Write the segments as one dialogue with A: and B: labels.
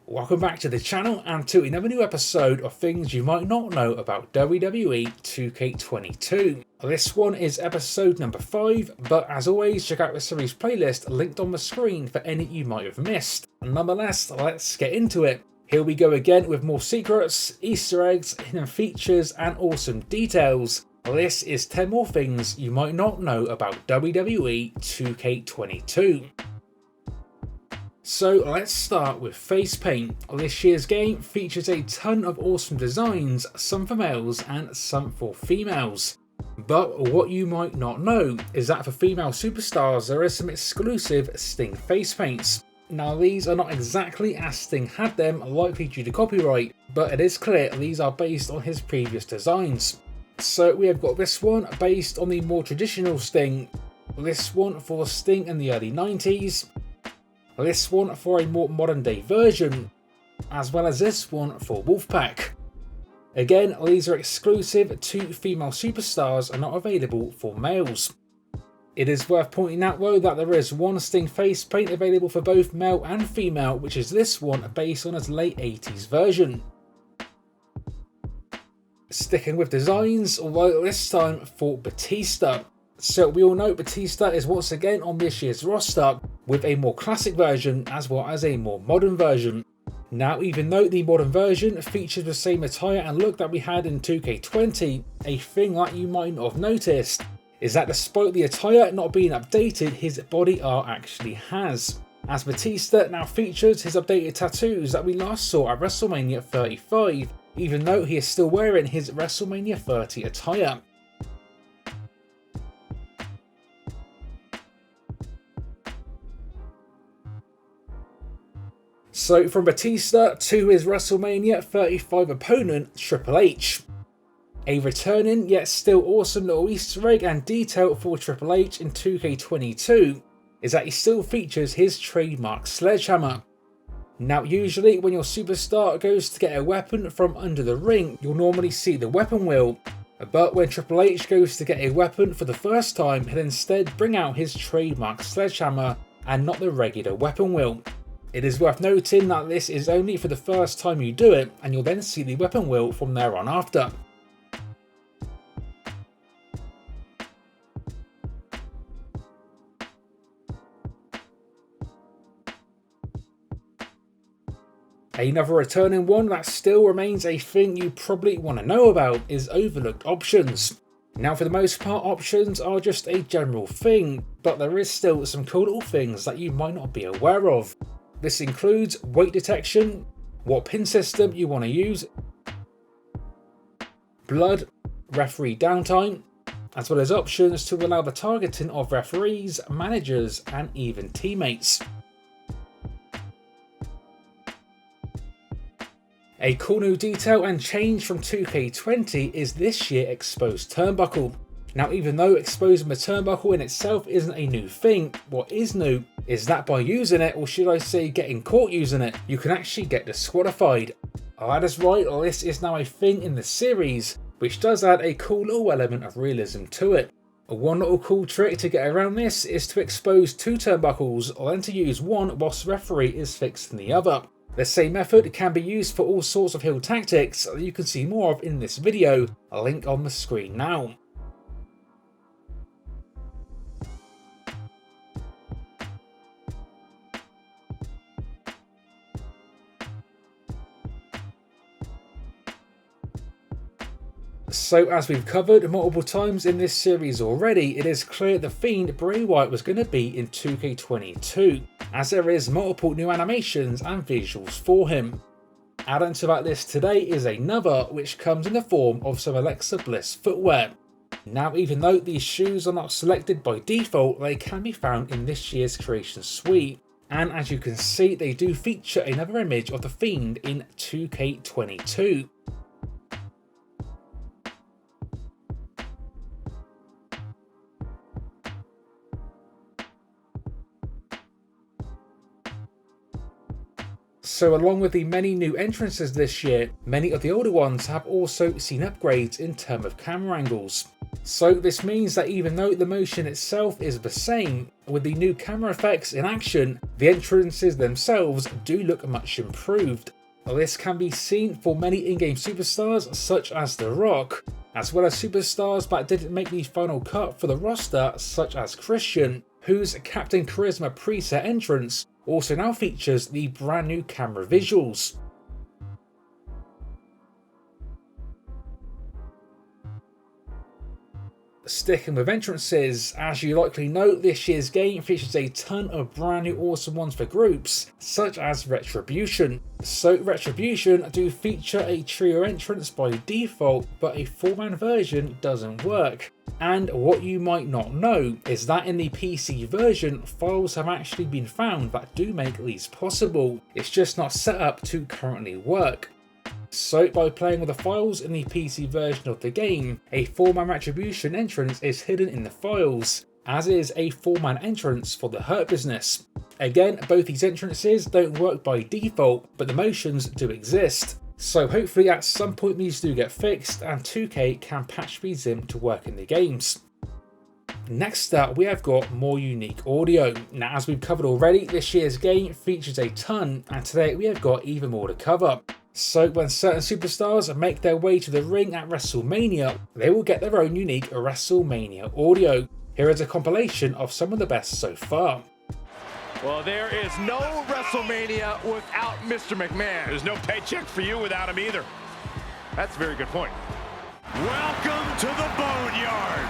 A: Welcome back to the channel and to another new episode of things you might not know about WWE 2K22. This one is episode number 5, but as always check out the series playlist linked on the screen for any you might have missed. Nonetheless, let's get into it. Here we go again with more secrets, Easter eggs, hidden features and awesome details. This is 10 more things you might not know about WWE 2K22. So let's start with face paint. This year's game features a ton of awesome designs, some for males and some for females. But what you might not know is that for female superstars there is some exclusive Sting face paints. Now these are not exactly as Sting had them, likely due to copyright, but it is clear these are based on his previous designs. So we have got this one based on the more traditional Sting, this one for Sting in the early 90s, this one for a more modern day version, as well as this one for Wolfpack. Again, these are exclusive to female superstars and not available for males. It is worth pointing out though that there is one Sting face paint available for both male and female, which is this one based on his late 80s version. Sticking with designs, although this time for Batista. So we all know Batista is once again on this year's roster with a more classic version as well as a more modern version. Now even though the modern version features the same attire and look that we had in 2K20, a thing that you might not have noticed is that despite the attire not being updated, his body art actually has, as Batista now features his updated tattoos that we last saw at Wrestlemania 35, even though he is still wearing his Wrestlemania 30 attire. So from Batista to his Wrestlemania 35 opponent, Triple H. A returning yet still awesome little Easter egg and detail for Triple H in 2K22 is that he still features his trademark sledgehammer. Now usually when your superstar goes to get a weapon from under the ring, you'll normally see the weapon wheel. But when Triple H goes to get a weapon for the first time, he'll instead bring out his trademark sledgehammer and not the regular weapon wheel. It is worth noting that this is only for the first time you do it, and you'll then see the weapon wheel from there on after. Another returning one that still remains a thing you probably want to know about is overlooked options. Now for the most part options are just a general thing, but there is still some cool little things that you might not be aware of. This includes weight detection, what pin system you want to use, blood, referee downtime, as well as options to allow the targeting of referees, managers and even teammates. A cool new detail and change from 2K20 is this year exposed turnbuckle. Now even though exposing the turnbuckle in itself isn't a new thing, what is new is that by using it, or should I say getting caught using it, you can actually get disqualified. That is right, this is now a thing in the series, which does add a cool little element of realism to it. One little cool trick to get around this is to expose 2 turnbuckles, or then to use one whilst the referee is fixing the other. The same method can be used for all sorts of heel tactics that you can see more of in this video, a link on the screen now. So as we've covered multiple times in this series already, it is clear the Fiend Bray Wyatt was going to be in 2K22, as there is multiple new animations and visuals for him. Adding to that list today is another, which comes in the form of some Alexa Bliss footwear. Now even though these shoes are not selected by default, they can be found in this year's creation suite, and as you can see they do feature another image of the Fiend in 2K22. So along with the many new entrances this year, many of the older ones have also seen upgrades in terms of camera angles. So this means that even though the motion itself is the same, with the new camera effects in action, the entrances themselves do look much improved. This can be seen for many in-game superstars such as The Rock, as well as superstars that didn't make the final cut for the roster such as Christian, whose Captain Charisma preset entrance also now features the brand new camera visuals. Sticking with entrances, as you likely know, this year's game features a ton of brand new awesome ones for groups, such as Retribution. So Retribution do feature a trio entrance by default, but a 4-man version doesn't work. And what you might not know is that in the PC version, files have actually been found that do make these possible. It's just not set up to currently work. So by playing with the files in the PC version of the game, a 4-man Retribution entrance is hidden in the files, as is a 4-man entrance for the Hurt Business. Again, both these entrances don't work by default, but the motions do exist. So hopefully at some point these do get fixed and 2K can patch these in to work in the games. Next up, we have got more unique audio. Now, as we've covered already, this year's game features a ton, and today we have got even more to cover. So when certain superstars make their way to the ring at Wrestlemania, they will get their own unique Wrestlemania audio. Here is a compilation of some of the best so far.
B: Well, there is no Wrestlemania without Mr. McMahon.
C: There's no paycheck for you without him either.
B: That's a very good point.
C: Welcome to the Boneyard.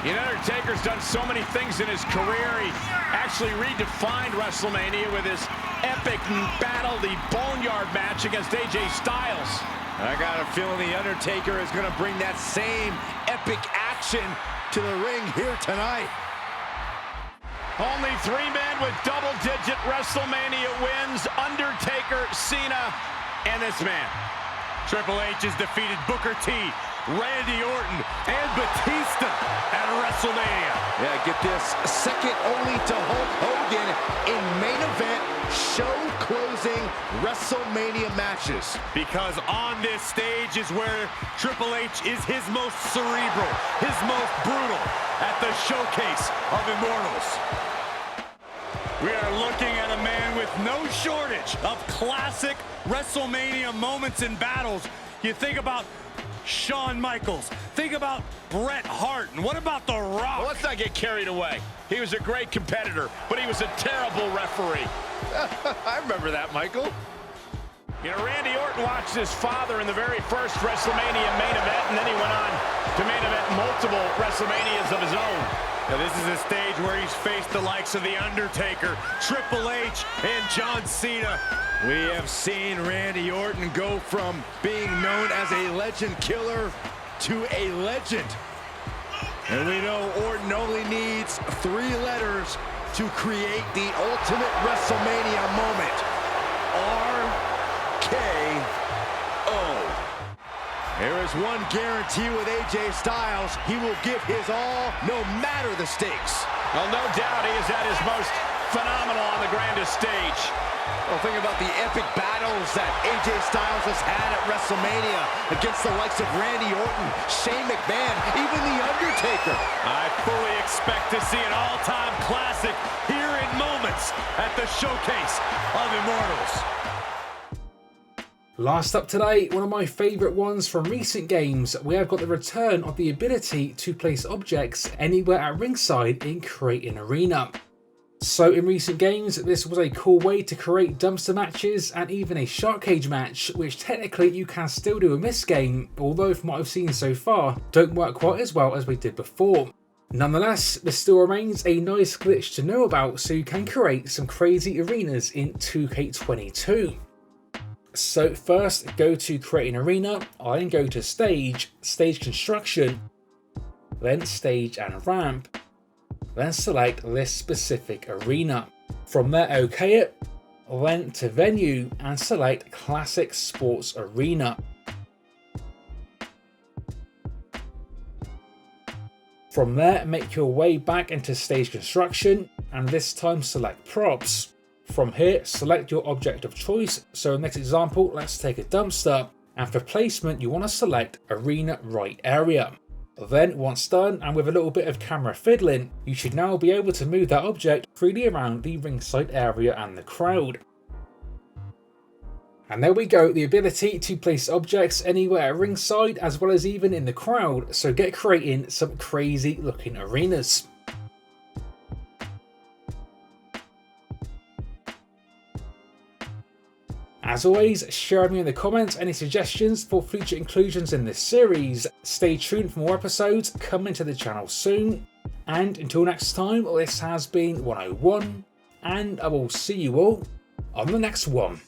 C: The Undertaker's done so many things in his career. He actually redefined WrestleMania with his epic battle, the Boneyard match against AJ Styles.
B: I got a feeling the Undertaker is going to bring that same epic action to the ring here tonight.
C: Only 3 men with double-digit WrestleMania wins: Undertaker, Cena, and this man.
B: Triple H has defeated Booker T, Randy Orton, and Batista at WrestleMania. Yeah, get this, second only to Hulk Hogan in main event, show-closing WrestleMania matches. Because on this stage is where Triple H is his most cerebral, his most brutal, at the Showcase of Immortals. We are looking at a man with no shortage of classic WrestleMania moments and battles. You think about Shawn Michaels, think about Bret Hart, and what about The Rock?
C: Well, let's not get carried away. He was a great competitor, but he was a terrible referee.
B: I remember that, Michael.
C: You know, Randy Orton watched his father in the very first WrestleMania main event, and then he went on to main event multiple WrestleManias of his own.
B: Now, this is a stage where he's faced the likes of The Undertaker, Triple H, and John Cena. We have seen Randy Orton go from being known as a legend killer to a legend. And we know Orton only needs 3 letters to create the ultimate WrestleMania moment. RKO. There is one guarantee with AJ Styles. He will give his all, no matter the stakes.
C: Well, no doubt he is at his most phenomenal on the grandest stage.
B: Well, think about the epic battles that AJ Styles has had at WrestleMania against the likes of Randy Orton, Shane McMahon, even The Undertaker. I fully expect to see an all-time classic here in moments at the Showcase of Immortals.
A: Last up today, one of my favourite ones from recent games, we have got the return of the ability to place objects anywhere at ringside in Create an Arena. So in recent games, this was a cool way to create dumpster matches and even a shark cage match, which technically you can still do in this game, although from what I've seen so far, don't work quite as well as we did before. Nonetheless, this still remains a nice glitch to know about, so you can create some crazy arenas in 2K22. So first, go to Create an Arena, then go to Stage, Stage Construction, then Stage and Ramp, then select this specific arena. From there, OK it, then to Venue and select Classic Sports Arena. From there, make your way back into Stage Construction and this time select Props. From here, select your object of choice. So in this example, let's take a dumpster. And for placement, you want to select Arena Right Area. Then once done, and with a little bit of camera fiddling, you should now be able to move that object freely around the ringside area and the crowd. And there we go, the ability to place objects anywhere ringside as well as even in the crowd, so get creating some crazy looking arenas. As always, share with me in the comments any suggestions for future inclusions in this series. Stay tuned for more episodes coming to the channel soon. And until next time, this has been 101, and I will see you all on the next one.